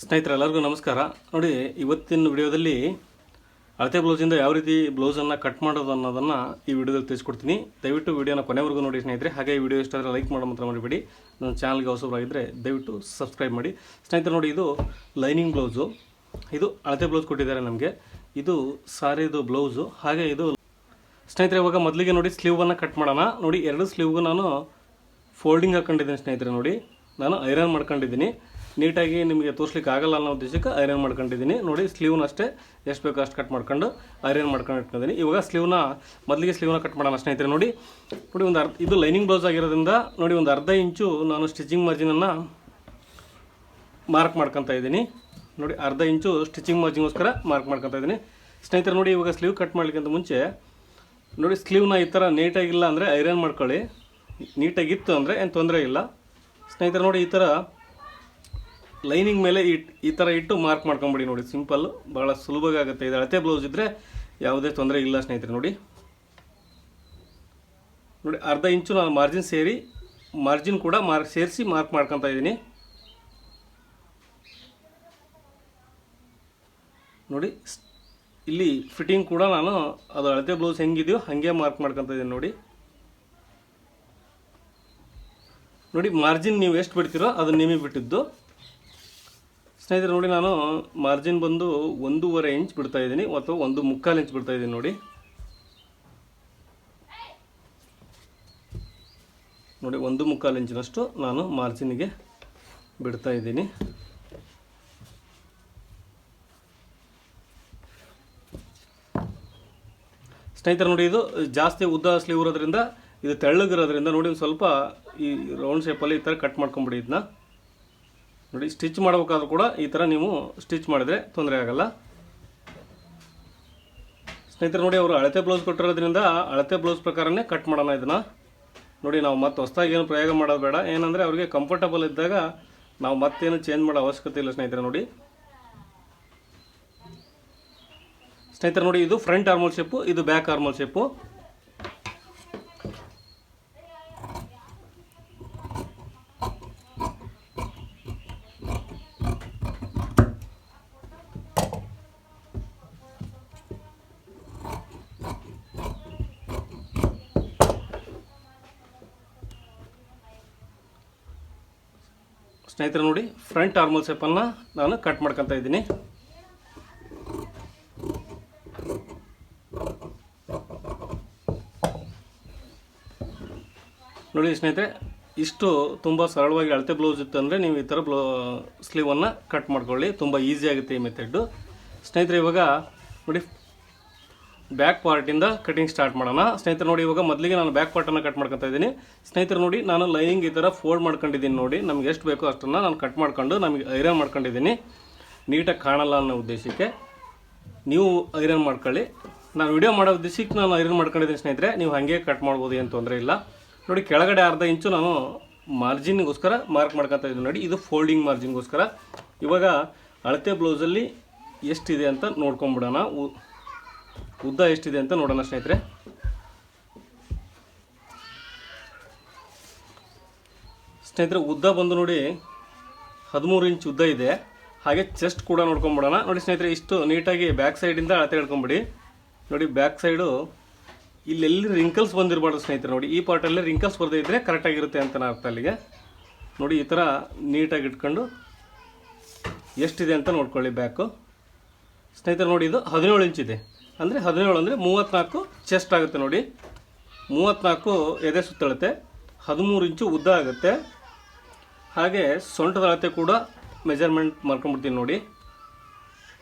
ಸ್ನೇಹಿತರೆಲ್ಲರಿಗೂ ನಮಸ್ಕಾರ. ನೋಡಿ, ಇವತ್ತಿನ ವಿಡಿಯೋದಲ್ಲಿ ಅಳತೆ ಬ್ಲೌಸಿಂದ ಯಾವ ರೀತಿ ಬ್ಲೌಸನ್ನು ಕಟ್ ಮಾಡೋದು ಅನ್ನೋದನ್ನು ಈ ವಿಡಿಯೋದಲ್ಲಿ ತಿಳಿಸ್ಕೊಡ್ತೀನಿ. ದಯವಿಟ್ಟು ವಿಡಿಯೋನ ಕೊನೆವರೆಗೂ ನೋಡಿ ಸ್ನೇಹಿತರೆ. ಹಾಗೆ ಈ ವಿಡಿಯೋ ಇಷ್ಟ ಆದರೆ ಲೈಕ್ ಮಾಡೋ ಮಾತ್ರ ಮಾಡಿಬಿಡಿ. ನನ್ನ ಚಾನಲ್ಗೆ ಹೊಸಬರಾಗಿದ್ದರೆ ದಯವಿಟ್ಟು ಸಬ್ಸ್ಕ್ರೈಬ್ ಮಾಡಿ. ಸ್ನೇಹಿತರೆ ನೋಡಿ, ಇದು ಲೈನಿಂಗ್ ಬ್ಲೌಸು. ಇದು ಅಳತೆ ಬ್ಲೌಸ್ ಕೊಟ್ಟಿದ್ದಾರೆ ನಮಗೆ. ಇದು ಸಾರಿದು ಬ್ಲೌಸು. ಹಾಗೆ ಇದು ಸ್ನೇಹಿತರೆ ಇವಾಗ ಮೊದಲಿಗೆ ನೋಡಿ ಸ್ಲೀವನ್ನು ಕಟ್ ಮಾಡೋಣ. ನೋಡಿ, ಎರಡು ಸ್ಲೀವ್ಗೂ ನಾನು ಫೋಲ್ಡಿಂಗ್ ಹಾಕ್ಕೊಂಡಿದ್ದೀನಿ ಸ್ನೇಹಿತರೆ. ನೋಡಿ, ನಾನು ಐರನ್ ಮಾಡ್ಕೊಂಡಿದ್ದೀನಿ. ನೀಟಾಗಿ ನಿಮಗೆ ತೋರಿಸ್ಲಿಕ್ಕೆ ಆಗಲ್ಲ ಅನ್ನೋ ಉದ್ದೇಶಕ್ಕೆ ಐರನ್ ಮಾಡ್ಕೊಂಡಿದ್ದೀನಿ. ನೋಡಿ, ಸ್ಲೀವ್ನ ಅಷ್ಟೇ ಎಷ್ಟು ಬೇಕೋ ಅಷ್ಟು ಕಟ್ ಮಾಡ್ಕೊಂಡು ಐರನ್ ಮಾಡ್ಕೊಂಡು ಇಟ್ಕೊಂಡಿದ್ದೀನಿ. ಇವಾಗ ಮೊದಲಿಗೆ ಸ್ಲೀವ್ನ ಕಟ್ ಮಾಡೋಣ ಸ್ನೇಹಿತರೆ. ನೋಡಿ ಒಂದು ಇದು ಲೈನಿಂಗ್ ಬ್ಲೌಸ್ ಆಗಿರೋದ್ರಿಂದ ನೋಡಿ ಒಂದು ಅರ್ಧ ಇಂಚು ನಾನು ಸ್ಟಿಚಿಂಗ್ ಮಾರ್ಜಿನನ್ನು ಮಾರ್ಕ್ ಮಾಡ್ಕೊತಾ ಇದ್ದೀನಿ. ನೋಡಿ, ಅರ್ಧ ಇಂಚು ಸ್ಟಿಚಿಂಗ್ ಮಾರ್ಜಿನ್ಗೋಸ್ಕರ ಮಾರ್ಕ್ ಮಾಡ್ಕೊತಾ ಇದ್ದೀನಿ ಸ್ನೇಹಿತರೆ. ನೋಡಿ, ಇವಾಗ ಸ್ಲೀವ್ ಕಟ್ ಮಾಡಲಿಕ್ಕಿಂತ ಮುಂಚೆ ನೋಡಿ ಸ್ಲೀವ್ನ ಈ ಥರ ನೀಟಾಗಿಲ್ಲ ಅಂದರೆ ಐರನ್ ಮಾಡ್ಕೊಳ್ಳಿ. ನೀಟಾಗಿತ್ತು ಅಂದರೆ ಏನು ತೊಂದರೆ ಇಲ್ಲ ಸ್ನೇಹಿತರೆ. ನೋಡಿ, ಈ ಥರ ಲೈನಿಂಗ್ ಮೇಲೆ ಈ ಥರ ಇಟ್ಟು ಮಾರ್ಕ್ ಮಾಡ್ಕೊಂಬಿಡಿ. ನೋಡಿ, ಸಿಂಪಲ್ಲು, ಭಾಳ ಸುಲಭವಾಗಿ ಆಗುತ್ತೆ. ಇದು ಅಳತೆ ಬ್ಲೌಸ್ ಇದ್ದರೆ ಯಾವುದೇ ತೊಂದರೆ ಇಲ್ಲ ಸ್ನೇಹಿತರೆ. ನೋಡಿ ಅರ್ಧ ಇಂಚು ನಾನು ಮಾರ್ಜಿನ್ ಕೂಡ ಸೇರಿಸಿ ಮಾರ್ಕ್ ಮಾಡ್ಕೊತಾ ಇದ್ದೀನಿ. ನೋಡಿ, ಇಲ್ಲಿ ಫಿಟ್ಟಿಂಗ್ ಕೂಡ ನಾನು ಅದು ಅಳತೆ ಬ್ಲೌಸ್ ಹೆಂಗಿದೆಯೋ ಹಾಗೆ ಮಾರ್ಕ್ ಮಾಡ್ಕೊತಾ ಇದ್ದೀನಿ. ನೋಡಿ ಮಾರ್ಜಿನ್ ನೀವು ಎಷ್ಟು ಬಿಡ್ತೀರೋ ಅದು ನಿಮಗೆ ಬಿಟ್ಟಿದ್ದು ಸ್ನೇಹಿತರೆ. ನೋಡಿ, ನಾನು ಮಾರ್ಜಿನ್ ಬಂದು 1.5 ಇಂಚ್ ಬಿಡ್ತಾ ಇದ್ದೀನಿ ಅಥವಾ 1.25 ಇಂಚ್ ಬಿಡ್ತಾ ಇದ್ದೀನಿ. ನೋಡಿ 1.25 ಇಂಚಿನಷ್ಟು ನಾನು ಮಾರ್ಜಿನ್ಗೆ ಬಿಡ್ತಾ ಇದ್ದೀನಿ. ಸ್ನೇಹಿತರೆ ನೋಡಿ, ಇದು ಜಾಸ್ತಿ ಉದ್ದ ಸ್ಲೀವ್ ಇರೋದ್ರಿಂದ, ಇದು ತೆಳ್ಳಗಿರೋದ್ರಿಂದ ನೋಡಿ ಒಂದು ಸ್ವಲ್ಪ ಈ ರೌಂಡ್ ಶೇಪಲ್ಲಿ ಈ ಥರ ಕಟ್ ಮಾಡ್ಕೊಂಬಿಡಿ. ಇದನ್ನ ನೋಡಿ, ಸ್ಟಿಚ್ ಮಾಡಬೇಕಾದ್ರೂ ಕೂಡ ಈ ಥರ ನೀವು ಸ್ಟಿಚ್ ಮಾಡಿದರೆ ತೊಂದರೆ ಆಗಲ್ಲ ಸ್ನೇಹಿತರೆ. ನೋಡಿ, ಅವರು ಅಳತೆ ಬ್ಲೌಸ್ ಕೊಟ್ಟಿರೋದ್ರಿಂದ ಅಳತೆ ಬ್ಲೌಸ್ ಪ್ರಕಾರನೇ ಕಟ್ ಮಾಡೋಣ ಇದನ್ನು. ನೋಡಿ, ನಾವು ಮತ್ತೆ ಹೊಸದಾಗಿ ಏನು ಪ್ರಯೋಗ ಮಾಡೋದು ಬೇಡ. ಏನಂದರೆ ಅವರಿಗೆ ಕಂಫರ್ಟಬಲ್ ಇದ್ದಾಗ ನಾವು ಮತ್ತೇನು ಚೇಂಜ್ ಮಾಡೋ ಅವಶ್ಯಕತೆ ಇಲ್ಲ ಸ್ನೇಹಿತರೆ. ನೋಡಿ ಸ್ನೇಹಿತರೆ, ನೋಡಿ ಇದು ಫ್ರಂಟ್ ಆರ್ಮೋಲ್ ಶೇಪು, ಇದು ಬ್ಯಾಕ್ ಆರ್ಮೋಲ್ ಶೇಪು. ಸ್ನೇಹಿತರೆ ನೋಡಿ, ಫ್ರಂಟ್ ಆರ್ಮೋಲ್ ಶೇಪನ್ನು ನಾನು ಕಟ್ ಮಾಡ್ಕೊತಾ ಇದ್ದೀನಿ. ನೋಡಿ ಸ್ನೇಹಿತರೆ, ಇಷ್ಟು ತುಂಬ ಸರಳವಾಗಿ ಅಳತೆ ಬ್ಲೌಸ್ ಇತ್ತು ಅಂದರೆ ನೀವು ಈ ಥರ ಸ್ಲೀವನ್ನು ಕಟ್ ಮಾಡ್ಕೊಳ್ಳಿ. ತುಂಬ ಈಸಿ ಆಗುತ್ತೆ ಈ ಮೆಥಡು ಸ್ನೇಹಿತರೆ. ಇವಾಗ ನೋಡಿ ಬ್ಯಾಕ್ ಪಾರ್ಟಿಂದ ಕಟಿಂಗ್ ಸ್ಟಾರ್ಟ್ ಮಾಡೋಣ ಸ್ನೇಹಿತರೆ. ನೋಡಿ, ಇವಾಗ ಮೊದಲಿಗೆ ನಾನು ಬ್ಯಾಕ್ ಪಾರ್ಟನ್ನು ಕಟ್ ಮಾಡ್ಕೊತಾ ಇದ್ದೀನಿ ಸ್ನೇಹಿತರೆ. ನೋಡಿ, ನಾನು ಲೈನಿಂಗ್ ಈ ಥರ ಫೋಲ್ಡ್ ಮಾಡ್ಕೊಂಡಿದ್ದೀನಿ. ನೋಡಿ, ನಮ್ಗೆ ಎಷ್ಟು ಬೇಕೋ ಅಷ್ಟನ್ನು ನಾನು ಕಟ್ ಮಾಡ್ಕೊಂಡು ನಮಗೆ ಐರನ್ ಮಾಡ್ಕೊಂಡಿದ್ದೀನಿ. ನೀಟಾಗಿ ಕಾಣಲ್ಲ ಅನ್ನೋ ಉದ್ದೇಶಕ್ಕೆ ನೀವು ಐರನ್ ಮಾಡ್ಕೊಳ್ಳಿ. ನಾನು ವಿಡಿಯೋ ಮಾಡೋ ಉದ್ದೇಶಕ್ಕೆ ನಾನು ಐರನ್ ಮಾಡ್ಕೊಂಡಿದ್ದೀನಿ ಸ್ನೇಹಿತರೆ. ನೀವು ಹಾಗೆ ಕಟ್ ಮಾಡ್ಬೋದು, ಏನು ತೊಂದರೆ ಇಲ್ಲ. ನೋಡಿ, ಕೆಳಗಡೆ ಅರ್ಧ ಇಂಚು ನಾನು ಮಾರ್ಜಿನ್ಗೋಸ್ಕರ ಮಾರ್ಕ್ ಮಾಡ್ಕೊತಾ ಇದ್ದೀನಿ. ನೋಡಿ, ಇದು ಫೋಲ್ಡಿಂಗ್ ಮಾರ್ಜಿನ್ಗೋಸ್ಕರ. ಇವಾಗ ಅಳತೆ ಬ್ಲೌಸಲ್ಲಿ ಎಷ್ಟಿದೆ ಅಂತ ನೋಡ್ಕೊಂಬಿಡೋಣ. ಉದ್ದ ಎಷ್ಟಿದೆ ಅಂತ ನೋಡೋಣ ಸ್ನೇಹಿತರೆ. ಉದ್ದ ಬಂದು ನೋಡಿ 13 ಇಂಚ್ ಉದ್ದ ಇದೆ. ಹಾಗೆ ಚೆಸ್ಟ್ ಕೂಡ ನೋಡ್ಕೊಂಬಿಡೋಣ. ನೋಡಿ ಸ್ನೇಹಿತರೆ, ಇಷ್ಟು ನೀಟಾಗಿ ಬ್ಯಾಕ್ ಸೈಡಿಂದ ಅಳತೆ ಹಿಡ್ಕೊಂಬಿಡಿ. ನೋಡಿ, ಬ್ಯಾಕ್ ಸೈಡು ಇಲ್ಲೆಲ್ಲಿ ರಿಂಕಲ್ಸ್ ಬಂದಿರಬಾರ್ದು ಸ್ನೇಹಿತರೆ. ನೋಡಿ, ಈ ಪಾರ್ಟಲ್ಲಿ ರಿಂಕಲ್ಸ್ ಬರದೇ ಇದ್ದರೆ ಕರೆಕ್ಟಾಗಿರುತ್ತೆ ಅಂತ ಅರ್ಥ ಅಲ್ಲಿಗೆ. ನೋಡಿ, ಈ ಥರ ನೀಟಾಗಿ ಇಟ್ಕೊಂಡು ಎಷ್ಟಿದೆ ಅಂತ ನೋಡ್ಕೊಳ್ಳಿ ಬ್ಯಾಕು ಸ್ನೇಹಿತರೆ. ನೋಡಿ, ಇದು 17 ಇಂಚ್ ಇದೆ. ಅಂದರೆ 17 ಅಂದರೆ 34 ಚೆಸ್ಟ್ ಆಗುತ್ತೆ. ನೋಡಿ, 34 ಎದೆ ಸುತ್ತಳತೆ, 13 ಇಂಚು ಉದ್ದ ಆಗುತ್ತೆ. ಹಾಗೆ ಸೊಂಟದ ಅಳತೆ ಕೂಡ ಮೆಜರ್ಮೆಂಟ್ ಮಾಡ್ಕೊಂಡ್ಬಿಡ್ತೀನಿ. ನೋಡಿ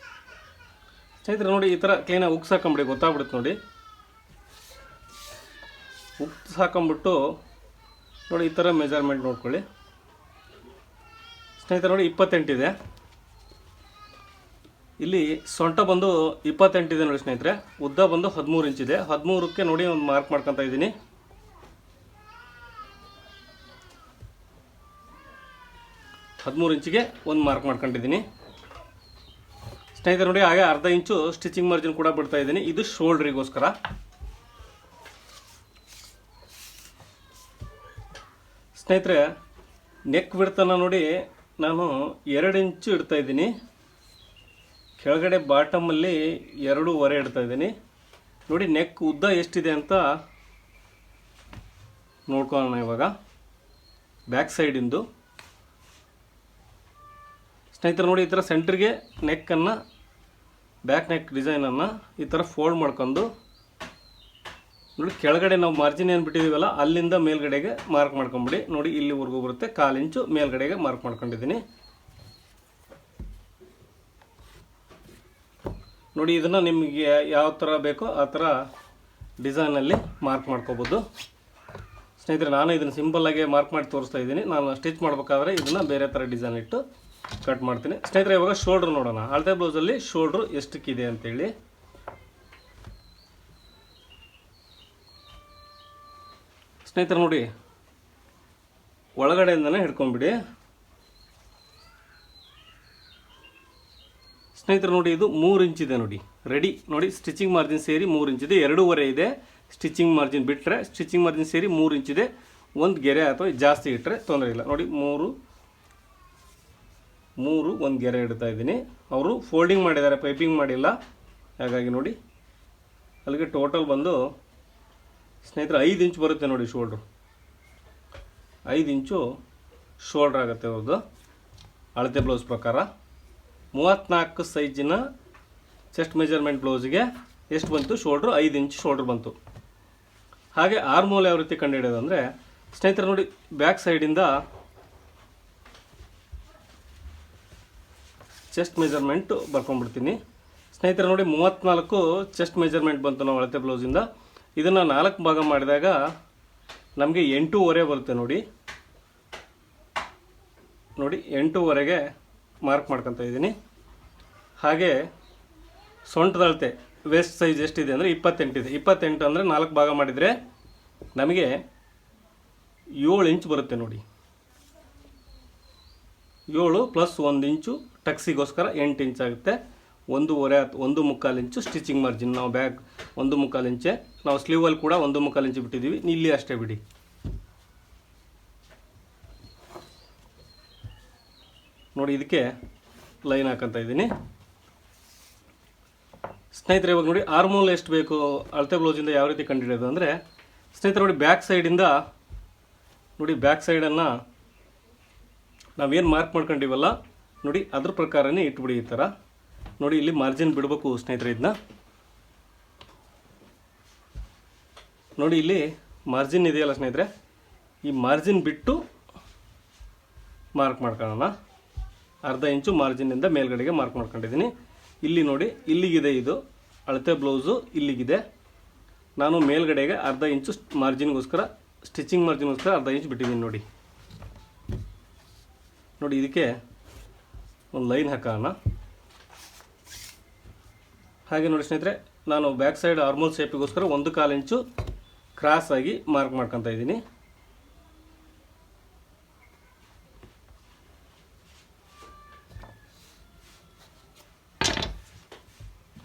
ಸ್ನೇಹಿತರೆ, ನೋಡಿ ಈ ಥರ ಕ್ಲೀನಾಗಿ ಉಕ್ಸ್ ಹಾಕೊಂಬಿಡಿ, ಗೊತ್ತಾಗ್ಬಿಡುತ್ತೆ. ನೋಡಿ, ಉಕ್ಸ್ ಹಾಕೊಂಬಿಟ್ಟು ನೋಡಿ ಈ ಥರ ಮೆಜರ್ಮೆಂಟ್ ನೋಡ್ಕೊಳ್ಳಿ ಸ್ನೇಹಿತರೆ. ನೋಡಿ, 28 ಇದೆ. ಇಲ್ಲಿ ಸೊಂಟ ಬಂದು 28 ಇದೆ ನೋಡಿ ಸ್ನೇಹಿತರೆ. ಉದ್ದ ಬಂದು 13 ಇಂಚ್ ಇದೆ. 13ಕ್ಕೆ ನೋಡಿ ಒಂದು ಮಾರ್ಕ್ ಮಾಡ್ಕೊತಾ ಇದ್ದೀನಿ. ಇಂಚಿಗೆ ಒಂದು ಮಾರ್ಕ್ ಮಾಡ್ಕೊಂಡಿದ್ದೀನಿ ಸ್ನೇಹಿತರೆ. ನೋಡಿ, ಹಾಗೆ ಅರ್ಧ ಇಂಚು ಸ್ಟಿಚಿಂಗ್ ಮಾರ್ಜಿನ್ ಕೂಡ ಬಿಡ್ತಾ ಇದ್ದೀನಿ. ಇದು ಶೋಲ್ಡ್ರಿಗೋಸ್ಕರ ಸ್ನೇಹಿತರೆ. ನೆಕ್ ಬಿಡ್ತನ ನೋಡಿ ನಾನು 2 ಇಂಚು ಇಡ್ತಾ ಇದ್ದೀನಿ. ಕೆಳಗಡೆ ಬಾಟಮಲ್ಲಿ 2.5 ಇಡ್ತಾ ಇದ್ದೀನಿ. ನೋಡಿ ನೆಕ್ ಉದ್ದ ಎಷ್ಟಿದೆ ಅಂತ ನೋಡ್ಕೊಳ್ಳೋಣ ಇವಾಗ. ಬ್ಯಾಕ್ ಸೈಡಿಂದು ಸ್ನೇಹಿತರೆ ನೋಡಿ, ಈ ಥರ ಸೆಂಟ್ರಿಗೆ ನೆಕ್ಕನ್ನು, ಬ್ಯಾಕ್ ನೆಕ್ ಡಿಸೈನನ್ನು ಈ ಥರ ಫೋಲ್ಡ್ ಮಾಡ್ಕೊಂಡು ನೋಡಿ, ಕೆಳಗಡೆ ನಾವು ಮಾರ್ಜಿನ್ ಏನು ಬಿಟ್ಟಿದ್ದೀವಲ್ಲ ಅಲ್ಲಿಂದ ಮೇಲ್ಗಡೆಗೆ ಮಾರ್ಕ್ ಮಾಡ್ಕೊಂಬಿಡಿ. ನೋಡಿ ಇಲ್ಲಿವರೆಗೂ ಬರುತ್ತೆ, 1/4 ಇಂಚು ಮೇಲ್ಗಡೆಗೆ ಮಾರ್ಕ್ ಮಾಡ್ಕೊಂಡಿದ್ದೀನಿ. ನೋಡಿ ಇದನ್ನು ನಿಮಗೆ ಯಾವ ಥರ ಬೇಕೋ ಆ ಥರ ಡಿಸೈನಲ್ಲಿ ಮಾರ್ಕ್ ಮಾಡ್ಕೋಬೋದು. ಸ್ನೇಹಿತರೆ ನಾನು ಇದನ್ನು ಸಿಂಪಲ್ಲಾಗಿ ಮಾರ್ಕ್ ಮಾಡಿ ತೋರಿಸ್ತಾ ಇದ್ದೀನಿ. ನಾನು ಸ್ಟಿಚ್ ಮಾಡಬೇಕಾದ್ರೆ ಇದನ್ನು ಬೇರೆ ಥರ ಡಿಸೈನ್ ಇಟ್ಟು ಕಟ್ ಮಾಡ್ತೀನಿ. ಸ್ನೇಹಿತರೆ ಇವಾಗ ಶೋಲ್ಡ್ರ್ ನೋಡೋಣ. ಅಳತೆ ಬ್ಲೌಸಲ್ಲಿ ಶೋಲ್ಡ್ರು ಎಷ್ಟಕ್ಕಿದೆ ಅಂತೇಳಿ. ಸ್ನೇಹಿತರೆ ನೋಡಿ, ಒಳಗಡೆಯಿಂದನೇ ಹಿಡ್ಕೊಂಡ್ಬಿಡಿ. ಸ್ನೇಹಿತರೆ ನೋಡಿ, ಇದು 3 ಇಂಚಿದೆ ನೋಡಿ, ರೆಡಿ. ನೋಡಿ ಸ್ಟಿಚಿಂಗ್ ಮಾರ್ಜಿನ್ ಸೇರಿ 3 ಇಂಚಿದೆ, 2.5 ಇದೆ. ಸ್ಟಿಚಿಂಗ್ ಮಾರ್ಜಿನ್ ಬಿಟ್ಟರೆ ಸ್ಟಿಚಿಂಗ್ ಮಾರ್ಜಿನ್ ಸೇರಿ 3 ಇಂಚಿದೆ. ಒಂದು ಗೆರೆ ಅಥವಾ ಜಾಸ್ತಿ ಇಟ್ಟರೆ ತೊಂದರೆ ಇಲ್ಲ. ನೋಡಿ 3 ಒಂದು ಗೆರೆ ಇಡ್ತಾ ಇದ್ದೀನಿ. ಅವರು ಫೋಲ್ಡಿಂಗ್ ಮಾಡಿದ್ದಾರೆ, ಪೈಪಿಂಗ್ ಮಾಡಿಲ್ಲ. ಹಾಗಾಗಿ ನೋಡಿ ಅಲ್ಲಿಗೆ ಟೋಟಲ್ ಬಂದು ಸ್ನೇಹಿತರೆ 5 ಇಂಚು ಬರುತ್ತೆ ನೋಡಿ ಶೋಲ್ಡ್ರು. 5 ಇಂಚು ಶೋಲ್ಡ್ರ್ ಆಗುತ್ತೆ ಅವ್ರದ್ದು ಅಳತೆ ಬ್ಲೌಸ್ ಪ್ರಕಾರ. 34 ಸೈಜಿನ ಚೆಸ್ಟ್ ಮೆಜರ್ಮೆಂಟ್ ಬ್ಲೌಸಿಗೆ ಎಷ್ಟು ಬಂತು ಶೋಲ್ಡ್ರು? 5 ಇಂಚು ಶೋಲ್ಡ್ರ್ ಬಂತು. ಹಾಗೆ ಆರ್ಮೋಲ್ ಯಾವ ರೀತಿ ಕಂಡುಹಿಡಿಯೋದು ಅಂದರೆ ಸ್ನೇಹಿತರೆ ನೋಡಿ, ಬ್ಯಾಕ್ ಸೈಡಿಂದ ಚೆಸ್ಟ್ ಮೆಜರ್ಮೆಂಟ್ ಬರ್ಕೊಂಡ್ಬಿಡ್ತೀನಿ. ಸ್ನೇಹಿತರೆ ನೋಡಿ 34 ಚೆಸ್ಟ್ ಮೆಜರ್ಮೆಂಟ್ ಬಂತು ನಾವು ಅಳತೆ ಬ್ಲೌಸಿಂದ. ಇದನ್ನು 4 ಭಾಗ ಮಾಡಿದಾಗ ನಮಗೆ 8.5 ಬರುತ್ತೆ ನೋಡಿ. ನೋಡಿ 8.5ಗೆ ಮಾರ್ಕ್ ಮಾಡ್ಕೊತ ಇದ್ದೀನಿ. ಹಾಗೆ ಸೊಂಟದ ಅಳತೆ ವೇಸ್ಟ್ ಸೈಜ್ ಎಷ್ಟಿದೆ ಅಂದರೆ 28 ಇದೆ. 28 ಅಂದರೆ 4 ಭಾಗ ಮಾಡಿದರೆ ನಮಗೆ 7 ಇಂಚು ಬರುತ್ತೆ ನೋಡಿ. 7 ಪ್ಲಸ್ 1 ಇಂಚು ಟಕ್ಸಿಗೋಸ್ಕರ 8 ಇಂಚ್ ಆಗುತ್ತೆ. 1.5 ಇಂಚು ಸ್ಟಿಚಿಂಗ್ ಮಾರ್ಜಿನ್. ನಾವು ಬ್ಯಾಗ್ 1.5 ಇಂಚೆ, ನಾವು ಸ್ಲೀವಲ್ಲಿ ಕೂಡ 1.5 ಇಂಚು ಬಿಟ್ಟಿದ್ದೀವಿ. ಇಲ್ಲಿ ಅಷ್ಟೇ ಬಿಡಿ. ನೋಡಿ ಇದಕ್ಕೆ ಲೈನ್ ಹಾಕಂತ ಇದ್ದೀನಿ. ಸ್ನೇಹಿತರೆ ಇವಾಗ ನೋಡಿ ಆರ್ಮೋಲ್ ಎಷ್ಟು ಬೇಕು ಅಳತೆ ಬ್ಲೌಸಿಂದ ಯಾವ ರೀತಿ ಕಂಡುಹಿಡಿಯೋದು ಅಂದರೆ ಸ್ನೇಹಿತರೆ ನೋಡಿ, ಬ್ಯಾಕ್ ಸೈಡಿಂದ ನೋಡಿ, ಬ್ಯಾಕ್ ಸೈಡನ್ನು ನಾವೇನು ಮಾರ್ಕ್ ಮಾಡ್ಕೊಂಡಿವಲ್ಲ ನೋಡಿ ಅದ್ರ ಪ್ರಕಾರನೇ ಇಟ್ಬಿಡಿ. ಈ ಥರ ನೋಡಿ, ಇಲ್ಲಿ ಮಾರ್ಜಿನ್ ಬಿಡಬೇಕು ಸ್ನೇಹಿತರೆ. ಇದನ್ನ ನೋಡಿ, ಇಲ್ಲಿ ಮಾರ್ಜಿನ್ ಇದೆಯಲ್ಲ ಸ್ನೇಹಿತರೆ, ಈ ಮಾರ್ಜಿನ್ ಬಿಟ್ಟು ಮಾರ್ಕ್ ಮಾಡ್ಕೊಳ್ಳೋಣ. 1/2 ಇಂಚು ಮಾರ್ಜಿನಿಂದ ಮೇಲ್ಗಡೆಗೆ ಮಾರ್ಕ್ ಮಾಡ್ಕೊಂಡಿದ್ದೀನಿ. ಇಲ್ಲಿ ನೋಡಿ, ಇಲ್ಲಿಗಿದೆ ಇದು ಅಳತೆ ಬ್ಲೌಸು, ಇಲ್ಲಿಗಿದೆ. ನಾನು ಮೇಲ್ಗಡೆಗೆ 1/2 ಇಂಚು ಮಾರ್ಜಿನ್ಗೋಸ್ಕರ, ಸ್ಟಿಚಿಂಗ್ ಮಾರ್ಜಿನ್ಗೋಸ್ಕರ 1/2 ಇಂಚು ಬಿಟ್ಟಿದ್ದೀನಿ ನೋಡಿ. ನೋಡಿ ಇದಕ್ಕೆ ಒಂದು ಲೈನ್ ಹಾಕೋಣ. ಹಾಗೆ ನೋಡಿ ಸ್ನೇಹಿತರೆ, ನಾನು ಬ್ಯಾಕ್ ಸೈಡ್ ಆರ್ಮೋಲ್ ಶೇಪಿಗೋಸ್ಕರ 1/4 ಇಂಚು ಕ್ರಾಸ್ ಆಗಿ ಮಾರ್ಕ್ ಮಾಡ್ಕೊತ ಇದ್ದೀನಿ.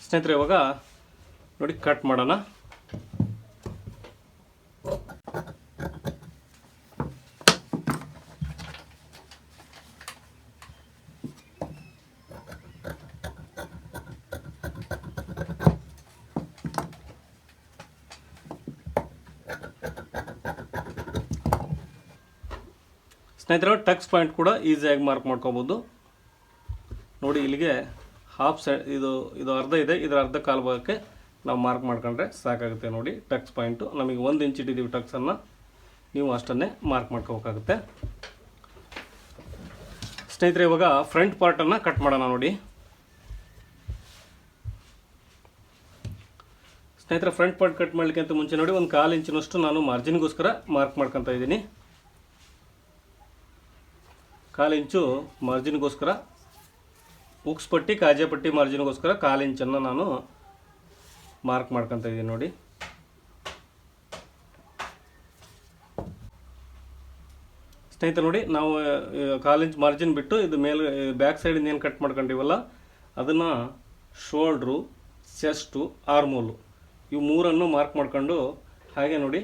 ಸ್ನೇಹಿತರೆ ಇವಾಗ ನೋಡಿ ಕಟ್ ಮಾಡೋಣ. ಸ್ನೇಹಿತರೆ ಟಕ್ಸ್ ಪಾಯಿಂಟ್ ಕೂಡ ಈಸಿಯಾಗಿ ಮಾರ್ಕ್ ಮಾಡ್ಕೋಬೋದು ನೋಡಿ. ಇಲ್ಲಿಗೆ ಹಾಫ್ ಸೈಡ್ ಇದು ಅರ್ಧ ಇದೆ, ಇದರ ಅರ್ಧ ಕಾಲು ಭಾಗಕ್ಕೆ ನಾವು ಮಾರ್ಕ್ ಮಾಡ್ಕೊಂಡ್ರೆ ಸಾಕಾಗುತ್ತೆ ನೋಡಿ. ಟಕ್ಸ್ ಪಾಯಿಂಟು ನಮಗೆ 1 ಇಂಚ್ ಇಟ್ಟಿದ್ದೀವಿ ಟಕ್ಸನ್ನು, ನೀವು ಅಷ್ಟನ್ನೇ ಮಾರ್ಕ್ ಮಾಡ್ಕೋಬೇಕಾಗುತ್ತೆ. ಸ್ನೇಹಿತರೆ ಇವಾಗ ಫ್ರಂಟ್ ಪಾರ್ಟನ್ನು ಕಟ್ ಮಾಡೋಣ ನೋಡಿ. ಸ್ನೇಹಿತರೆ ಫ್ರಂಟ್ ಪಾರ್ಟ್ ಕಟ್ ಮಾಡಲಿಕ್ಕೆ ಅಂತ ಮುಂಚೆ ನೋಡಿ 1/4 ಇಂಚಿನಷ್ಟು ನಾನು ಮಾರ್ಜಿನ್ಗೋಸ್ಕರ ಮಾರ್ಕ್ ಮಾಡ್ಕೊತ ಇದ್ದೀನಿ. 1/4 ಇಂಚು ಮಾರ್ಜಿನ್ಗೋಸ್ಕರ, ಉಕ್ಸ್ ಪಟ್ಟಿ ಕಾಜೆ ಪಟ್ಟಿ ಮಾರ್ಜಿನ್ಗೋಸ್ಕರ 1/4 ಇಂಚನ್ನು ನಾನು ಮಾರ್ಕ್ ಮಾಡ್ಕೊತ ಇದ್ದೀನಿ ನೋಡಿ. ಸ್ನೇಹಿತರೆ ನೋಡಿ, ನಾವು 1/4 ಇಂಚ್ ಮಾರ್ಜಿನ್ ಬಿಟ್ಟು ಇದು ಮೇಲೆ ಬ್ಯಾಕ್ ಸೈಡಿಂದ ಏನು ಕಟ್ ಮಾಡ್ಕೊಂಡಿವಲ್ಲ ಅದನ್ನು ಶೋಲ್ಡ್ರು, ಚೆಸ್ಟು, ಆರ್ಮೋಲು ಇವು 3ಅನ್ನು ಮಾರ್ಕ್ ಮಾಡ್ಕೊಂಡು, ಹಾಗೆ ನೋಡಿ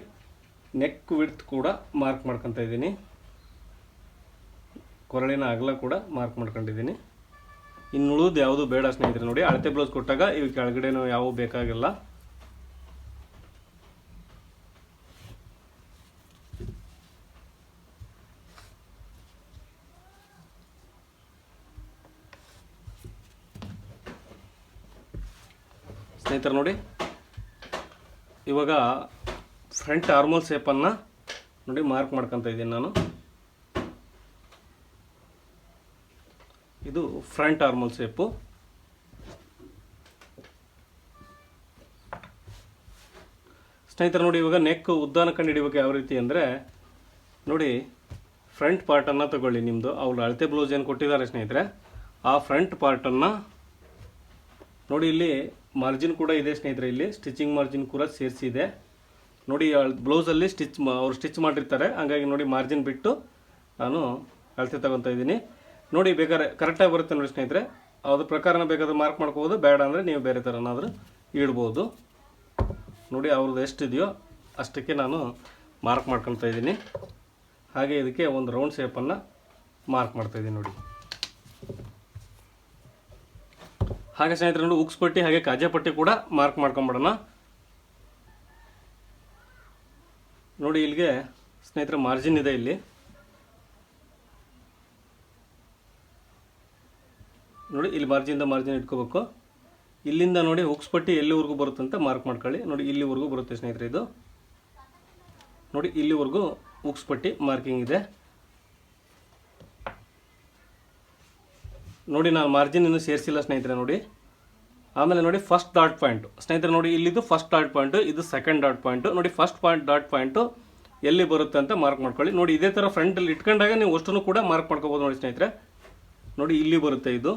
ನೆಕ್ ವಿಡ್ತ್ ಕೂಡ ಮಾರ್ಕ್ ಮಾಡ್ಕೊತ ಇದ್ದೀನಿ. ಕೊರಳಿನ ಅಗಲ ಕೂಡ ಮಾರ್ಕ್ ಮಾಡ್ಕೊಂಡಿದ್ದೀನಿ. ಇನ್ನು ಉಳಿದು ಯಾವುದು ಬೇಡ ಸ್ನೇಹಿತರೆ. ನೋಡಿ ಅಳತೆ ಬ್ಲೌಸ್ ಕೊಟ್ಟಾಗ ಇವು ಕೆಳಗಡೆನೂ ಯಾವುವು ಬೇಕಾಗಿಲ್ಲ. ಸ್ನೇಹಿತರೆ ನೋಡಿ, ಇವಾಗ ಫ್ರಂಟ್ ಆರ್ಮೋಲ್ ಶೇಪನ್ನು ನೋಡಿ ಮಾರ್ಕ್ ಮಾಡ್ಕೊತ ಇದ್ದೀನಿ ನಾನು. ಇದು ಫ್ರಂಟ್ ಆರ್ಮೋಲ್ ಶೇಪು. ಸ್ನೇಹಿತರೆ ನೋಡಿ, ಇವಾಗ ನೆಕ್ ಉದ್ದಾನ ಕಂಡು ಹಿಡಿಬೇಕು ಯಾವ ರೀತಿ ಅಂದರೆ, ನೋಡಿ ಫ್ರಂಟ್ ಪಾರ್ಟನ್ನು ತಗೊಳ್ಳಿ. ನಿಮ್ಮದು ಅವ್ರು ಅಳತೆ ಬ್ಲೌಸ್ ಏನು ಕೊಟ್ಟಿದ್ದಾರೆ ಸ್ನೇಹಿತರೆ, ಆ ಫ್ರಂಟ್ ಪಾರ್ಟನ್ನು ನೋಡಿ. ಇಲ್ಲಿ ಮಾರ್ಜಿನ್ ಕೂಡ ಇದೆ ಸ್ನೇಹಿತರೆ, ಇಲ್ಲಿ ಸ್ಟಿಚಿಂಗ್ ಮಾರ್ಜಿನ್ ಕೂಡ ಸೇರಿಸಿದೆ ನೋಡಿ. ಬ್ಲೌಸಲ್ಲಿ ಅವ್ರು ಸ್ಟಿಚ್ ಮಾಡಿರ್ತಾರೆ, ಹಂಗಾಗಿ ನೋಡಿ ಮಾರ್ಜಿನ್ ಬಿಟ್ಟು ನಾನು ಅಳತೆ ತಗೊತಾ ಇದ್ದೀನಿ. ನೋಡಿ ಬೇಕಾದ್ರೆ ಕರೆಕ್ಟಾಗಿ ಬರುತ್ತೆ ನೋಡಿ ಸ್ನೇಹಿತರೆ. ಅದ್ರ ಪ್ರಕಾರನ ಬೇಕಾದ್ರೆ ಮಾರ್ಕ್ ಮಾಡ್ಕೋಬೋದು, ಬೇಡ ಅಂದರೆ ನೀವು ಬೇರೆ ಥರನಾದರೂ ಇಡ್ಬೋದು. ನೋಡಿ ಅವ್ರದ್ದು ಎಷ್ಟಿದೆಯೋ ಅಷ್ಟಕ್ಕೆ ನಾನು ಮಾರ್ಕ್ ಮಾಡ್ಕೊತಾ ಇದ್ದೀನಿ. ಹಾಗೆ ಇದಕ್ಕೆ ಒಂದು ರೌಂಡ್ ಶೇಪನ್ನು ಮಾರ್ಕ್ ಮಾಡ್ತಾಯಿದ್ದೀನಿ ನೋಡಿ. ಹಾಗೆ ಸ್ನೇಹಿತರೆ ನೋಡಿ, ಉಕ್ಸ್ ಪಟ್ಟಿ ಹಾಗೆ ಕಾಜಾ ಪಟ್ಟಿ ಕೂಡ ಮಾರ್ಕ್ ಮಾಡ್ಕೊಂಬಿಡೋಣ. ನೋಡಿ ಇಲ್ಲಿಗೆ ಸ್ನೇಹಿತರೆ ಮಾರ್ಜಿನ್ ಇದೆ ಇಲ್ಲಿ. ನೋಡಿ ಇಲ್ಲಿ ಮಾರ್ಜಿನ್ ಇಟ್ಕೋಬೇಕು. ಇಲ್ಲಿಂದ ನೋಡಿ ಉಕ್ಸ್ ಪಟ್ಟಿ ಎಲ್ಲಿವರೆಗೂ ಬರುತ್ತೆ ಅಂತ ಮಾರ್ಕ್ ಮಾಡ್ಕೊಳ್ಳಿ. ನೋಡಿ ಇಲ್ಲಿವರೆಗೂ ಬರುತ್ತೆ ಸ್ನೇಹಿತರೆ ಇದು. ನೋಡಿ ಇಲ್ಲಿವರೆಗೂ ಉಕ್ಸ್ ಪಟ್ಟಿ ಮಾರ್ಕಿಂಗ್ ಇದೆ. ನೋಡಿ ನಾನು ಮಾರ್ಜಿನ್ ಇನ್ನೂ ಸೇರಿಸಿಲ್ಲ ಸ್ನೇಹಿತರೆ ನೋಡಿ. ಆಮೇಲೆ ನೋಡಿ ಫಸ್ಟ್ ಡಾಟ್ ಪಾಯಿಂಟು ಸ್ನೇಹಿತರೆ, ನೋಡಿ ಇಲ್ಲಿದ್ದು ಫಸ್ಟ್ ಡಾಟ್ ಪಾಯಿಂಟು, ಇದು ಸೆಕೆಂಡ್ ಡಾಟ್ ಪಾಯಿಂಟು. ನೋಡಿ ಫಸ್ಟ್ ಡಾಟ್ ಪಾಯಿಂಟು ಎಲ್ಲಿ ಬರುತ್ತೆ ಅಂತ ಮಾರ್ಕ್ ಮಾಡ್ಕೊಳ್ಳಿ. ನೋಡಿ ಇದೇ ಥರ ಫ್ರಂಟಲ್ಲಿ ಇಟ್ಕೊಂಡಾಗ ನೀವು ಅಷ್ಟನ್ನು ಕೂಡ ಮಾರ್ಕ್ ಮಾಡ್ಕೋಬೋದು ನೋಡಿ ಸ್ನೇಹಿತರೆ. ನೋಡಿ ಇಲ್ಲಿ ಬರುತ್ತೆ ಇದು.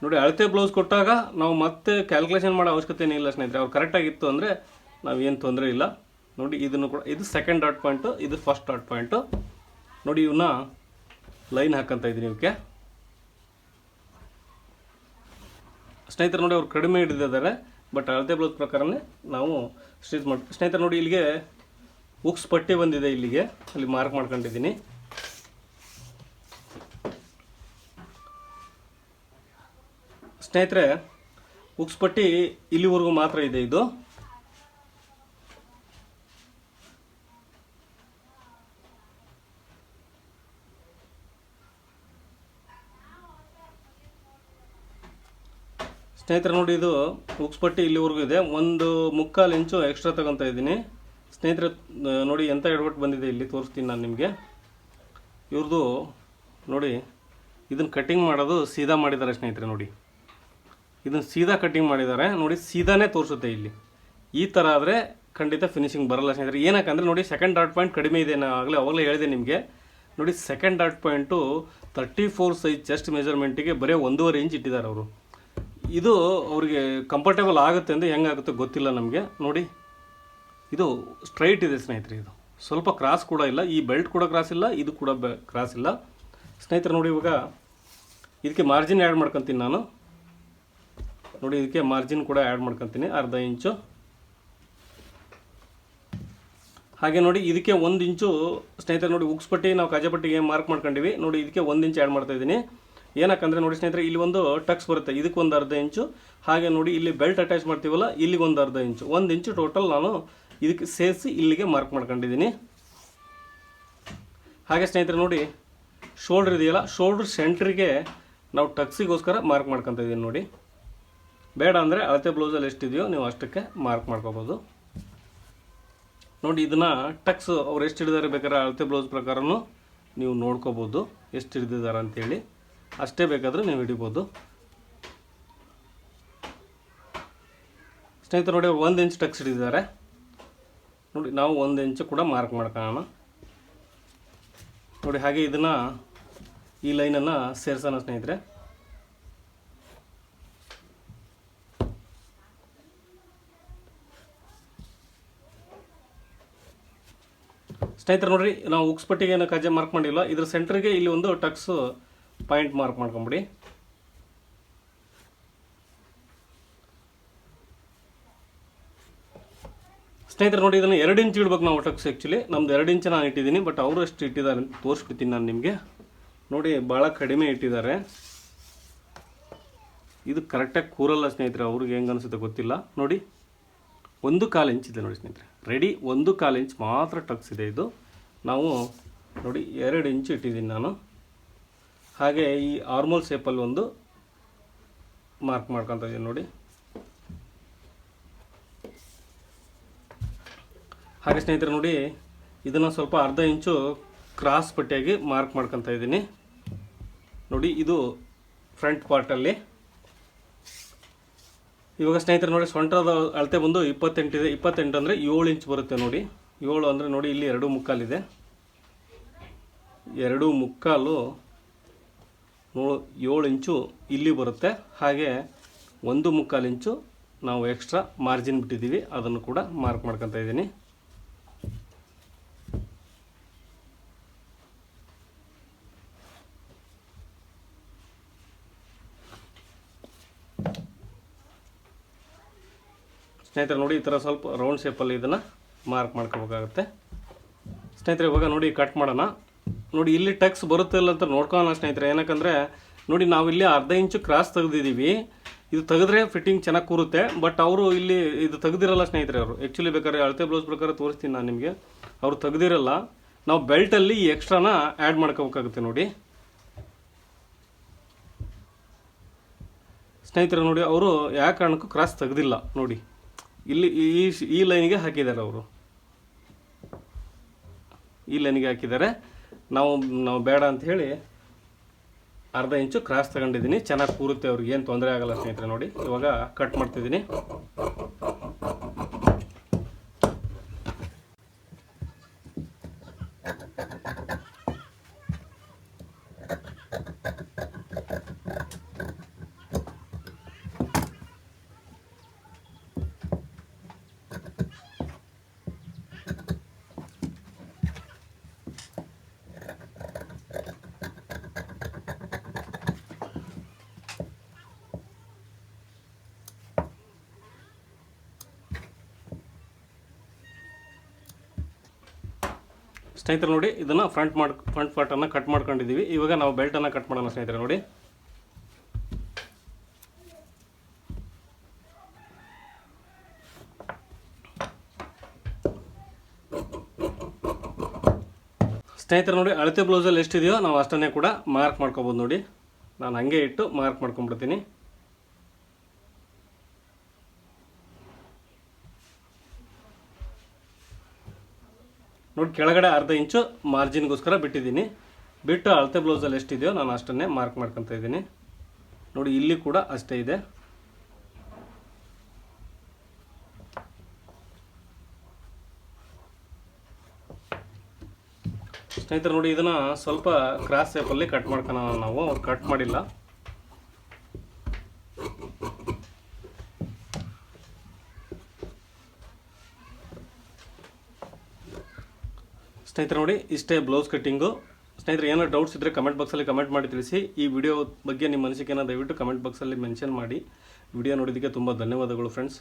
ನೋಡಿ ಅಳತೆ ಬ್ಲೌಸ್ ಕೊಟ್ಟಾಗ ನಾವು ಮತ್ತೆ ಕ್ಯಾಲ್ಕುಲೇಷನ್ ಮಾಡೋ ಅವಶ್ಯಕತೆ ಇಲ್ಲ ಸ್ನೇಹಿತರೆ. ಅವ್ರು ಕರೆಕ್ಟಾಗಿತ್ತು ಅಂದರೆ ನಾವೇನು ತೊಂದರೆ ಇಲ್ಲ. ನೋಡಿ ಇದನ್ನು ಕೂಡ, ಇದು ಸೆಕೆಂಡ್ ಡಾಟ್ ಪಾಯಿಂಟು, ಇದು ಫಸ್ಟ್ ಡಾಟ್ ಪಾಯಿಂಟು. ನೋಡಿ ಇವನ್ನ ಲೈನ್ ಹಾಕಂತ ಇದ್ದೀನಿ ಇವಕ್ಕೆ ಸ್ನೇಹಿತರೆ. ನೋಡಿ ಅವ್ರು ಕಡಿಮೆ ಹಿಡಿದಿದ್ದಾರೆ, ಬಟ್ ಅಳತೆ ಬ್ಲೌಸ್ ಪ್ರಕಾರನೇ ನಾವು ಸ್ಟಿಚ್ ಮಾಡಿ. ಸ್ನೇಹಿತರೆ ನೋಡಿ ಇಲ್ಲಿಗೆ ಉಕ್ಸ್ ಪಟ್ಟಿ ಬಂದಿದೆ, ಇಲ್ಲಿಗೆ ಅಲ್ಲಿ ಮಾರ್ಕ್ ಮಾಡ್ಕೊಂಡಿದ್ದೀನಿ. ಸ್ನೇಹಿತರೆ ಉಕ್ಸ್ ಪಟ್ಟಿ ಇಲ್ಲಿವರೆಗೂ ಮಾತ್ರ ಇದೆ ಇದು. ಸ್ನೇಹಿತರೆ ನೋಡಿ ಇದು ಉಕ್ಸ್ ಪಟ್ಟಿ ಇಲ್ಲಿವರೆಗೂ ಇದೆ. 1.25 ಇಂಚು ಎಕ್ಸ್ಟ್ರಾ ತಗೊತಾ ಇದ್ದೀನಿ ಸ್ನೇಹಿತರೆ. ನೋಡಿ ಎಂಥ ಎಡವಟ್ಟು ಬಂದಿದೆ ಇಲ್ಲಿ ತೋರಿಸ್ತೀನಿ ನಾನು ನಿಮಗೆ. ಇವ್ರದ್ದು ನೋಡಿ ಇದನ್ನು ಕಟ್ಟಿಂಗ್ ಮಾಡೋದು ಸೀದಾ ಮಾಡಿದ್ದಾರೆ ಸ್ನೇಹಿತರೆ. ನೋಡಿ ಇದನ್ನು ಸೀದಾ ಕಟ್ಟಿಂಗ್ ಮಾಡಿದ್ದಾರೆ. ನೋಡಿ ಸೀದಾನೇ ತೋರಿಸುತ್ತೆ ಇಲ್ಲಿ. ಈ ಥರ ಆದರೆ ಖಂಡಿತ ಫಿನಿಶಿಂಗ್ ಬರಲ್ಲ ಸ್ನೇಹಿತರೆ. ಏನಕ್ಕಂದರೆ ನೋಡಿ ಸೆಕೆಂಡ್ ಡಾಟ್ ಪಾಯಿಂಟ್ ಕಡಿಮೆ ಇದೆ, ನಾನು ಅವಾಗಲೇ ಹೇಳಿದೆ ನಿಮಗೆ. ನೋಡಿ second dot point 34 size chest ಮೆಜರ್ಮೆಂಟಿಗೆ ಬರೀ 1.5 ಇಂಚ್ ಇಟ್ಟಿದ್ದಾರೆ ಅವರು. ಇದು ಅವರಿಗೆ ಕಂಫರ್ಟೇಬಲ್ ಆಗುತ್ತೆ ಅಂದರೆ ಹೆಂಗಾಗುತ್ತೆ ಗೊತ್ತಿಲ್ಲ ನಮಗೆ. ನೋಡಿ ಇದು ಸ್ಟ್ರೈಟ್ ಇದೆ ಸ್ನೇಹಿತರೆ, ಇದು ಸ್ವಲ್ಪ ಕ್ರಾಸ್ ಕೂಡ ಇಲ್ಲ. ಈ ಬೆಲ್ಟ್ ಕೂಡ ಕ್ರಾಸ್ ಇಲ್ಲ, ಇದು ಕೂಡ ಕ್ರಾಸ್ ಇಲ್ಲ ಸ್ನೇಹಿತರೆ. ನೋಡಿ ಇವಾಗ ಇದಕ್ಕೆ ಮಾರ್ಜಿನ್ ಆ್ಯಡ್ ಮಾಡ್ಕೊತೀನಿ ನಾನು. ನೋಡಿ ಇದಕ್ಕೆ ಮಾರ್ಜಿನ್ ಕೂಡ ಆ್ಯಡ್ ಮಾಡ್ಕೊತೀನಿ 1/2 ಇಂಚು. ಹಾಗೆ ನೋಡಿ ಇದಕ್ಕೆ 1 ಇಂಚು ಸ್ನೇಹಿತರೆ. ನೋಡಿ ಉಕ್ಸ್ ಪಟ್ಟಿ ನಾವು ಕಾಜಾ ಪಟ್ಟಿಗೆ ಮಾರ್ಕ್ ಮಾಡ್ಕೊಂಡಿವಿ. ನೋಡಿ ಇದಕ್ಕೆ 1 ಇಂಚ್ ಆ್ಯಡ್ ಮಾಡ್ತಾ ಇದ್ದೀನಿ. ಏನಕ್ಕಂದರೆ ನೋಡಿ ಸ್ನೇಹಿತರೆ, ಇಲ್ಲಿ ಒಂದು ಟಕ್ಸ್ ಬರುತ್ತೆ, ಇದಕ್ಕೆ ಒಂದು 1/2 ಇಂಚು. ಹಾಗೆ ನೋಡಿ ಇಲ್ಲಿ ಬೆಲ್ಟ್ ಅಟ್ಯಾಚ್ ಮಾಡ್ತೀವಲ್ಲ, ಇಲ್ಲಿಗೆ ಒಂದು 1/2 ಇಂಚು, 1 ಇಂಚು ಟೋಟಲ್ ನಾನು ಇದಕ್ಕೆ ಸೇರಿಸಿ ಇಲ್ಲಿಗೆ ಮಾರ್ಕ್ ಮಾಡ್ಕೊಂಡಿದ್ದೀನಿ. ಹಾಗೆ ಸ್ನೇಹಿತರೆ ನೋಡಿ ಶೋಲ್ಡ್ರ್ ಇದೆಯಲ್ಲ, ಶೋಲ್ಡ್ರ್ ಸೆಂಟ್ರಿಗೆ ನಾವು ಟಕ್ಸಿಗೋಸ್ಕರ ಮಾರ್ಕ್ ಮಾಡ್ಕೊತ ಇದ್ದೀನಿ. ನೋಡಿ ಬೇಡ ಅಂದರೆ ಅಳತೆ ಬ್ಲೌಸಲ್ಲಿ ಎಷ್ಟಿದೆಯೋ ನೀವು ಅಷ್ಟಕ್ಕೆ ಮಾರ್ಕ್ ಮಾಡ್ಕೋಬೋದು. ನೋಡಿ ಇದನ್ನು ಟಕ್ಸ್ ಅವ್ರು ಎಷ್ಟು ಹಿಡಿದಾರೆ ಬೇಕಾದ್ರೆ ಅಳತೆ ಬ್ಲೌಸ್ ಪ್ರಕಾರನೂ ನೀವು ನೋಡ್ಕೋಬೋದು ಎಷ್ಟು ಹಿಡಿದಿದ್ದಾರೆ ಅಂತೇಳಿ. ಅಷ್ಟೇ ಬೇಕಾದರೆ ನೀವು ಹಿಡಿಬೋದು ಸ್ನೇಹಿತರೆ. ನೋಡಿ 1 ಇಂಚ್ ಟಕ್ಸ್ ಹಿಡಿದಿದ್ದಾರೆ. ನೋಡಿ ನಾವು 1 ಇಂಚು ಕೂಡ ಮಾರ್ಕ್ ಮಾಡ್ಕೊಳ್ಳೋಣ. ನೋಡಿ ಹಾಗೆ ಇದನ್ನು ಈ ಲೈನನ್ನು ಸೇರಿಸೋಣ ಸ್ನೇಹಿತರೆ. ಸ್ನೇಹಿತರೆ ನೋಡಿರಿ, ನಾವು ಉಕ್ಸ್ ಪಟ್ಟಿಗೆ ಏನು ಕಾಜಾ ಮಾರ್ಕ್ ಮಾಡಿಲ್ಲ, ಇದ್ರ ಸೆಂಟ್ರಿಗೆ ಇಲ್ಲಿ ಒಂದು ಟಕ್ಸ್ ಪಾಯಿಂಟ್ ಮಾರ್ಕ್ ಮಾಡ್ಕೊಂಬಿಡಿ. ಸ್ನೇಹಿತರೆ ನೋಡಿ ಇದನ್ನು 2 ಇಂಚ್ ಇಡ್ಬೇಕು ನಾವು ಟಕ್ಸ್. ಆ್ಯಕ್ಚುಲಿ ನಮ್ದು 2 ಇಂಚ್ ನಾನು ಇಟ್ಟಿದ್ದೀನಿ, ಬಟ್ ಅವರು ಎಷ್ಟು ಇಟ್ಟಿದ್ದಾರೆ ಅಂತ ತೋರಿಸ್ಬಿಡ್ತೀನಿ ನಾನು ನಿಮಗೆ. ನೋಡಿ ಭಾಳ ಕಡಿಮೆ ಇಟ್ಟಿದ್ದಾರೆ. ಇದು ಕರೆಕ್ಟಾಗಿ ಕೂರಲ್ಲ ಸ್ನೇಹಿತರೆ, ಅವ್ರಿಗೆ ಹೆಂಗೆ ಅನಿಸುತ್ತೆ ಗೊತ್ತಿಲ್ಲ. ನೋಡಿ 1/4 ಇಂಚ್ ಇದೆ ನೋಡಿ ಸ್ನೇಹಿತರೆ, ರೆಡಿ 1/4 ಇಂಚ್ ಮಾತ್ರ ಟಕ್ಸ್ ಇದೆ ಇದು. ನಾವು ನೋಡಿ 2 ಇಂಚ್ ಇಟ್ಟಿದ್ದೀನಿ ನಾನು. ಹಾಗೆ ಈ ಆರ್ಮೋಲ್ ಶೇಪಲ್ಲಿ ಒಂದು ಮಾರ್ಕ್ ಮಾಡ್ಕೊತ ಇದ್ದೀನಿ ನೋಡಿ. ಹಾಗೆ ಸ್ನೇಹಿತರೆ ನೋಡಿ, ಇದನ್ನು ಸ್ವಲ್ಪ ಅರ್ಧ ಇಂಚು ಕ್ರಾಸ್ ಪಟ್ಟಿಯಾಗಿ ಮಾರ್ಕ್ ಮಾಡ್ಕೊತ ಇದ್ದೀನಿ ನೋಡಿ. ಇದು ಫ್ರಂಟ್ ಪಾರ್ಟಲ್ಲಿ. ಇವಾಗ ಸ್ನೇಹಿತರೆ ನೋಡಿ, ಸೊಂಟದ ಅಳತೆ ಬಂದು 28 ಇದೆ. 28 ಅಂದರೆ 7 ಇಂಚ್ ಬರುತ್ತೆ ನೋಡಿ. 7 ಅಂದರೆ ನೋಡಿ, ಇಲ್ಲಿ 2/4 ಇದೆ. 2/4 7 ಇಂಚು ಇಲ್ಲಿ ಬರುತ್ತೆ. ಹಾಗೆ 1/4 ಇಂಚು ನಾವು ಎಕ್ಸ್ಟ್ರಾ ಮಾರ್ಜಿನ್ ಬಿಟ್ಟಿದ್ದೀವಿ, ಅದನ್ನು ಕೂಡ ಮಾರ್ಕ್ ಮಾಡ್ಕೊತ ಇದ್ದೀನಿ. ಸ್ನೇಹಿತರೆ ನೋಡಿ, ಈ ಥರ ಸ್ವಲ್ಪ ರೌಂಡ್ ಶೇಪಲ್ಲಿ ಇದನ್ನು ಮಾರ್ಕ್ ಮಾಡ್ಕೋಬೇಕಾಗುತ್ತೆ. ಸ್ನೇಹಿತರೆ ಇವಾಗ ನೋಡಿ ಕಟ್ ಮಾಡೋಣ. ನೋಡಿ ಇಲ್ಲಿ ಟಕ್ಸ್ ಬರುತ್ತೆ ಇಲ್ಲ ಅಂತ ನೋಡ್ಕೊಳ್ಳೋಣ ಸ್ನೇಹಿತರೆ. ಏನಕ್ಕಂದರೆ ನೋಡಿ, ನಾವಿಲ್ಲಿ ಅರ್ಧ ಇಂಚು ಕ್ರಾಸ್ ತೆಗೆದಿದ್ದೀವಿ. ಇದು ತೆಗೆದ್ರೆ ಫಿಟ್ಟಿಂಗ್ ಚೆನ್ನಾಗಿ ಕೂರುತ್ತೆ. ಬಟ್ ಅವರು ಇಲ್ಲಿ ಇದು ತೆಗೆದಿರಲ್ಲ ಸ್ನೇಹಿತರೆ. ಅವರು ಆ್ಯಕ್ಚುಲಿ ಬೇಕಾದ್ರೆ ಅಳತೆ ಬ್ಲೌಸ್ ಪ್ರಕಾರ ತೋರಿಸ್ತೀನಿ ನಾನು ನಿಮಗೆ. ಅವರು ತೆಗೆದಿರಲ್ಲ. ನಾವು ಬೆಲ್ಟಲ್ಲಿ ಈ ಎಕ್ಸ್ಟ್ರಾನ ಆ್ಯಡ್ ಮಾಡ್ಕೋಬೇಕಾಗುತ್ತೆ ನೋಡಿ ಸ್ನೇಹಿತರೆ. ನೋಡಿ ಅವರು ಯಾವ ಕಾರಣಕ್ಕೂ ಕ್ರಾಸ್ ತೆಗೆದಿಲ್ಲ ನೋಡಿ. ಇಲ್ಲಿ ಈ ಲೈನಿಗೆ ಹಾಕಿದ್ದಾರೆ ಅವರು, ಈ ಲೈನಿಗೆ ಹಾಕಿದ್ದಾರೆ. ನಾವು ಬೇಡ ಅಂತ ಹೇಳಿ ಅರ್ಧ ಇಂಚು ಕ್ರಾಸ್ ತಗೊಂಡಿದ್ದೀನಿ. ಚೆನ್ನಾಗಿ ಕೂರುತ್ತೆ, ಅವ್ರಿಗೆ ಏನು ತೊಂದರೆ ಆಗಲ್ಲ ಸ್ನೇಹಿತರೆ. ನೋಡಿ ಇವಾಗ ಕಟ್ ಮಾಡ್ತಿದ್ದೀನಿ. ಸ್ನೇಹಿತರೆ ನೋಡಿ, ಇದನ್ನು ಫ್ರಂಟ್ ಪಾರ್ಟನ್ನು ಕಟ್ ಮಾಡ್ಕೊಂಡಿದ್ದೀವಿ. ಇವಾಗ ನಾವು ಬೆಲ್ಟನ್ನು ಕಟ್ ಮಾಡೋಣ ಸ್ನೇಹಿತರೆ. ನೋಡಿ ಸ್ನೇಹಿತರೆ ನೋಡಿ, ಅಳತೆ ಬ್ಲೌಸಲ್ಲಿ ಎಷ್ಟಿದೆಯೋ ನಾವು ಅಷ್ಟನ್ನೇ ಕೂಡ ಮಾರ್ಕ್ ಮಾಡ್ಕೊಬೋದು ನೋಡಿ. ನಾನು ಹಾಗೆ ಇಟ್ಟು ಮಾರ್ಕ್ ಮಾಡ್ಕೊಂಡ್ಬಿಡ್ತೀನಿ. ನೋಡಿ ಕೆಳಗಡೆ ಅರ್ಧ ಇಂಚು ಮಾರ್ಜಿನ್ಗೋಸ್ಕರ ಬಿಟ್ಟಿದ್ದೀನಿ. ಬಿಟ್ಟು ಅಳತೆ ಬ್ಲೌಸಲ್ಲಿ ಎಷ್ಟಿದೆಯೋ ನಾನು ಅಷ್ಟನ್ನೇ ಮಾರ್ಕ್ ಮಾಡ್ಕೊತ ಇದ್ದೀನಿ ನೋಡಿ. ಇಲ್ಲಿ ಕೂಡ ಅಷ್ಟೇ ಇದೆ. ಸ್ನೇಹಿತರೆ ನೋಡಿ, ಇದನ್ನು ಸ್ವಲ್ಪ ಕ್ರಾಸ್ ಶೇಪಲ್ಲಿ ಕಟ್ ಮಾಡ್ಕೊಳ್ಳೋಣ. ನಾವು ಕಟ್ ಮಾಡಿಲ್ಲ. ಸ್ನೇಹಿತರೆ ನೋಡಿ, ಇಷ್ಟೇ ಬ್ಲೌಸ್ ಕಟ್ಟಿಂಗು. ಸ್ನೇಹಿತರೆ ಏನಾದ್ರು ಡೌಟ್ಸ್ ಇದ್ದರೆ ಕಮೆಂಟ್ ಬಾಕ್ಸಲ್ಲಿ ಕಮೆಂಟ್ ಮಾಡಿ ತಿಳಿಸಿ. ಈ ವಿಡಿಯೋ ಬಗ್ಗೆ ನಿಮ್ಮ ಅನಿಸಿಕೆನ ದಯವಿಟ್ಟು ಕಮೆಂಟ್ ಬಾಕ್ಸಲ್ಲಿ ಮೆನ್ಷನ್ ಮಾಡಿ. ವಿಡಿಯೋ ನೋಡಿದ್ದಕ್ಕೆ ತುಂಬ ಧನ್ಯವಾದಗಳು ಫ್ರೆಂಡ್ಸ್.